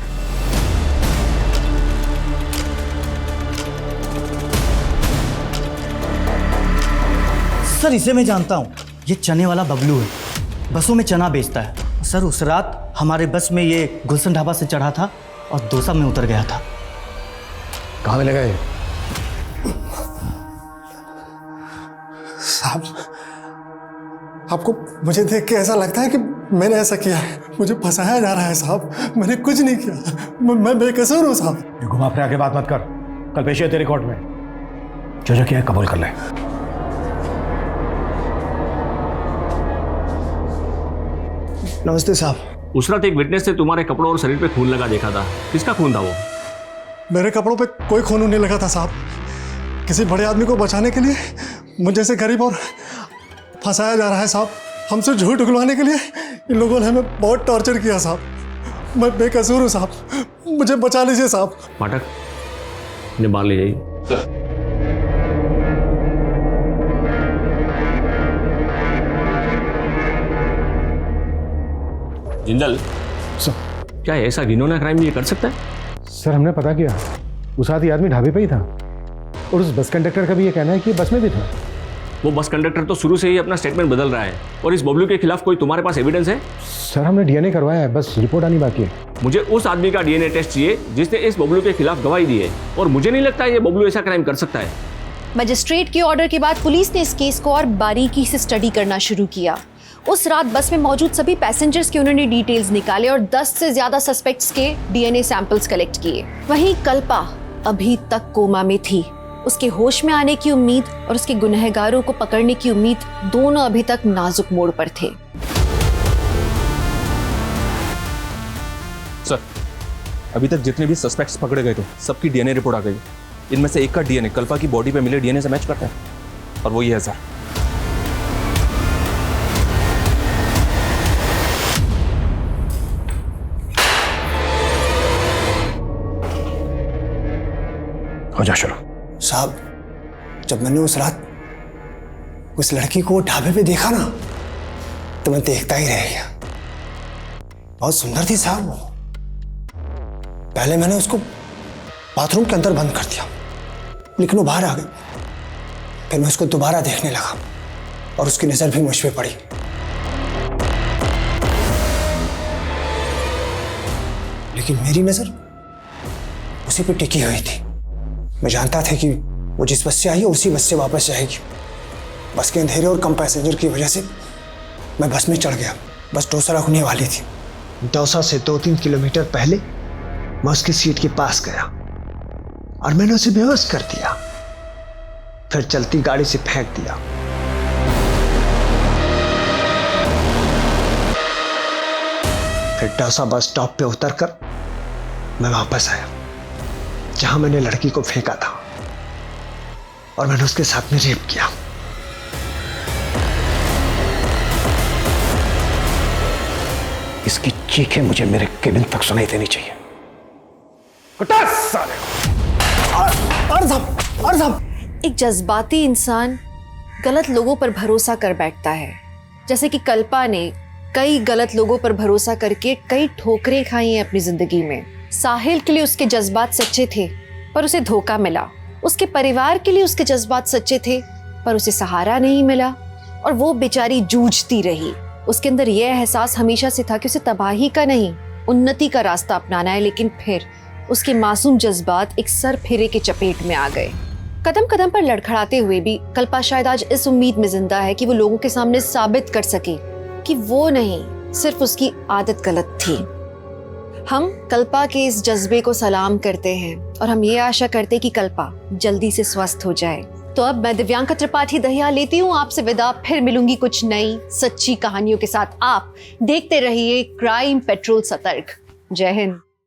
सर इसे मैं जानता हूँ, ये चने वाला बबलू है, बसों में चना बेचता है। सर उस रात हमारे बस में ये गुलशन ढाबा से चढ़ा था और दौसा में उतर गया था। कहाँ मिलेगा ये? साहब आपको मुझे देख के ऐसा लगता है कि मैंने ऐसा किया है, मुझे फंसाया जा रहा है साहब। मैंने कुछ नहीं किया, मैं बेकसूर हूँ साहब। ये घुमा फिरा के बात मत कर, कल पेशी है तेरे कोर्ट में। जो किया है कबूल कर ले। नमस्ते साहब। उस रात एक विटनेस से तुम्हारे कपड़ों और शरीर पे खून लगा देखा था, किसका खून था वो? मेरे कपड़ों पे कोई खून नहीं लगा था साहब। किसी बड़े आदमी को बचाने के लिए मुझे जैसे गरीब और फंसाया जा रहा है साहब। हमसे झूठ उगलवाने के लिए इन लोगों ने हमें बहुत टॉर्चर किया साहब। मैं बेकसूर हूँ साहब, मुझे बचा लीजिए साहब। पाठक इन्हें बाहर ले जाइए। जिंदल सर, क्या ऐसा घिनौना क्राइम ये कर सकता है? सर हमने पता किया, उस आदमी आदमी ढाबे पे ही था, और उस बस कंडक्टर का भी ये कहना है कि बस में भी था। वो बस कंडक्टर तो शुरू से ही अपना स्टेटमेंट बदल रहा है, और इस बबलू के खिलाफ कोई तुम्हारे पास एविडेंस है? सर हमने डीएनए करवाया है, बस रिपोर्ट आनी बाकी है। मुझे उस आदमी का डीएनए टेस्ट चाहिए जिसने इस बबलू के खिलाफ गवाही दी है, और मुझे नहीं लगता ये बबलू ऐसा क्राइम कर सकता है। मजिस्ट्रेट के ऑर्डर के बाद पुलिस ने इस केस को और बारीकी से स्टडी करना शुरू किया। उस रात बस में मौजूद सभी पैसेंजर्स के उन्होंने डिटेल्स निकाले और 10 से ज्यादा सस्पेक्ट्स के डीएनए सैंपल्स कलेक्ट किए। वहीं कल्पा अभी तक कोमा में थी। उसके होश में आने की उम्मीद और उसके गुनहगारों को पकड़ने की उम्मीद दोनों अभी तक नाजुक मोड़ पर थे। सर, अभी तक जितने भी सस्पेक्ट्स पकड़े गए थे सबकी डीएनए रिपोर्ट आ गई। इनमें से एक का डीएनए कल्पा की बॉडी पे मिले डीएनए से मैच करता है, और वो ये है सर। हो जा शुरू। साहब, जब मैंने उस रात उस लड़की को ढाबे पे देखा ना, तो मैं देखता ही रह गया। बहुत सुंदर थी साहब वो। पहले मैंने उसको बाथरूम के अंदर बंद कर दिया, लेकिन वो बाहर आ गई। फिर मैं उसको दोबारा देखने लगा और उसकी नजर भी मुझ पे पड़ी। लेकिन मेरी नजर उसी पे टिकी हुई थी। मैं जानता था कि वो जिस बस से आई है उसी बस से वापस जाएगी। बस के अंधेरे और कम पैसेंजर की वजह से मैं बस में चढ़ गया। बस दौसा रुकने वाली थी। दौसा से 2-3 किलोमीटर पहले मैं उसकी सीट के पास गया और मैंने उसे बेहोश कर दिया, फिर चलती गाड़ी से फेंक दिया। फिर दौसा बस स्टॉप पे उतरकर मैं वापस आया जहां मैंने लड़की को फेंका था और मैंने उसके साथ में रेप किया। इसकी चीखें मुझे मेरे केबिन तक सुनाई देनी चाहिए। एक जज्बाती इंसान गलत लोगों पर भरोसा कर बैठता है, जैसे कि कल्पा ने कई गलत लोगों पर भरोसा करके कई ठोकरें खाई हैं अपनी जिंदगी में। साहिल के लिए उसके जज्बात सच्चे थे पर उसे धोखा मिला। उसके परिवार के लिए उसके जज्बात सच्चे थे पर उसे सहारा नहीं मिला और वो बेचारी जूझती रही। उसके अंदर यह एहसास हमेशा से था कि उसे तबाही का नहीं, उन्नति का रास्ता अपनाना है, लेकिन फिर उसके मासूम जज्बात एक सर फेरे के चपेट में आ गए। कदम कदम पर लड़खड़ाते हुए भी कल्पा शायद आज इस उम्मीद में जिंदा है कि वो लोगों के सामने साबित कर सके कि वो नहीं, सिर्फ उसकी आदत गलत थी। हम कल्पा के इस जज्बे को सलाम करते हैं और हम ये आशा करते हैं कि कल्पा जल्दी से स्वस्थ हो जाए। तो अब मैं दिव्यांका त्रिपाठी दहिया लेती हूँ आपसे विदा। फिर मिलूंगी कुछ नई सच्ची कहानियों के साथ। आप देखते रहिए क्राइम पेट्रोल सतर्क। जय हिंद।